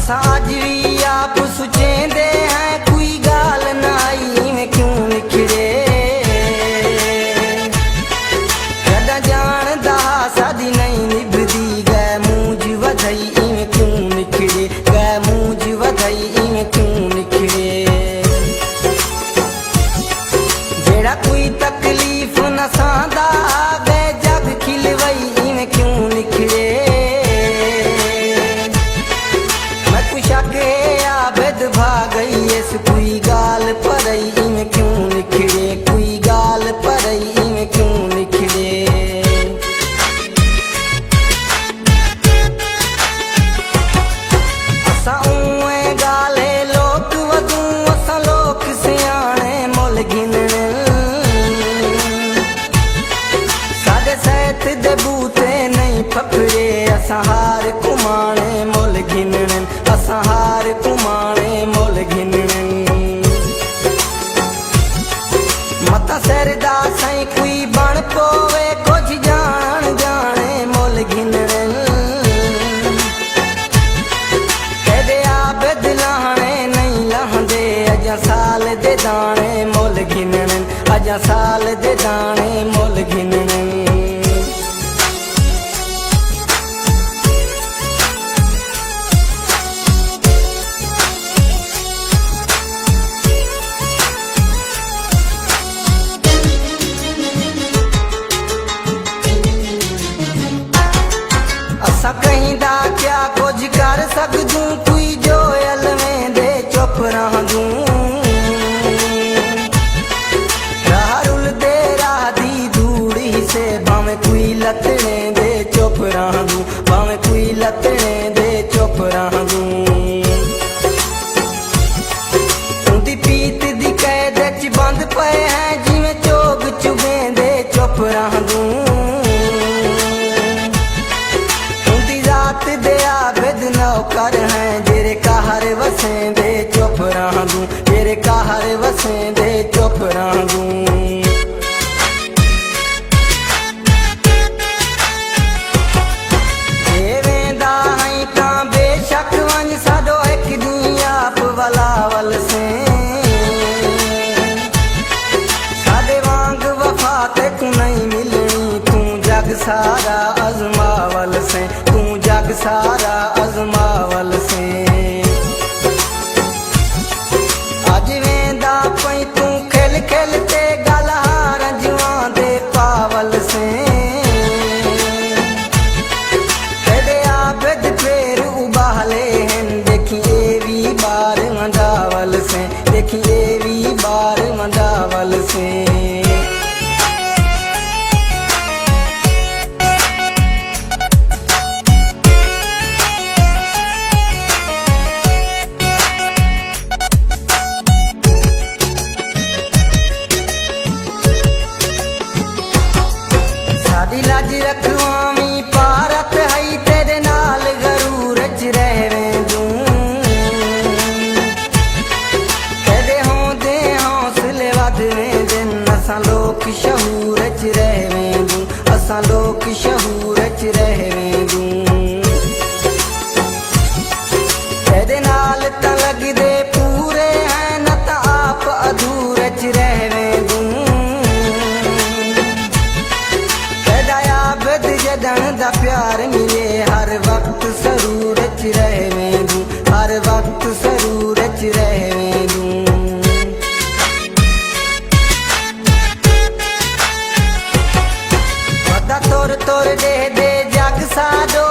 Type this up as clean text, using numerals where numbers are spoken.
असां अज भी आप सोचेंदे हैं कोई गाल नाई में क्यों निखड़े कदा जानदा सादी नहीं निभदी गए मूंज वधई में क्यों निखड़े गए मूंज वधई में क्यों निखड़े जेड़ा कोई तकलीफ न सादा गए जग खिलवई में क्यों निखड़े मैं कुछ आगे आबद भागई इस कोई गाल परई में क्यों निखड़े कोई गाल परई में क्यों निखड़े असां उए गाले लोक वधू असां लोक सियाणे मुल गिनण साडे सैत दे बूटे नहीं फफड़े असां हार कुमाणे मुल गिनण असां हार कुमाणे मुल गिनण मता सरदा साईं कोई बण पोवे कुछ जान जाने मुल गिनण कदे आबद लाणे नहीं लहंदे अजा साल दे दाने मुल गिनण अजा साल दे दाने मुल गिनण असां कहिंदा क्या कुछ कर सकदूं कोई जो अलवें दे चुप रहंदूं राह रुलदे राह दी धूड़ी से भावें कोई लतने दे चुप रहंदूं भावें कोई लतने दे चुप रहंदूं उंदी पीत दी कैद च बंद पे हैं जिवें चोग चुभेंदे चुप रहंदूं दे आबद नौकर हैं जेरे कहर वसें दे चुप रहंदूं जेरे कहर वसें दे चुप रहंदूं वेंदा हई तां बेशक वंज साडो एक दी आप वलावल से साडे वांग वफा ते को नहीं मिलनी तू जग सारा अजमावल से तू जग सारा अजमावल से अज वेंदा पई तू खेल खेल ते गलहार जुआं दे पावल से तेरे आबद फेर उबाले हैं देखिए भी बार मंदावल से देखिए भी बार मंदावल से साडी लाज रखवामी पारत हई तेरे नाल गरूर च रहवेंदूं तेरे होंदे हौसले वधवेंदन असां लोक शहूर च रहवेंदूं असां लोक शहूर च रहवेंदूं तेरे नाल तां लगदे पूरे हैं न तां आप अधूरे च रहवेंदूं जदन दा प्यार मिले हर वक्त सरूर च रहवेंदूं हर वक्त सरूर च रहवेंदूं वदा तुर तुर दे दे जग साडो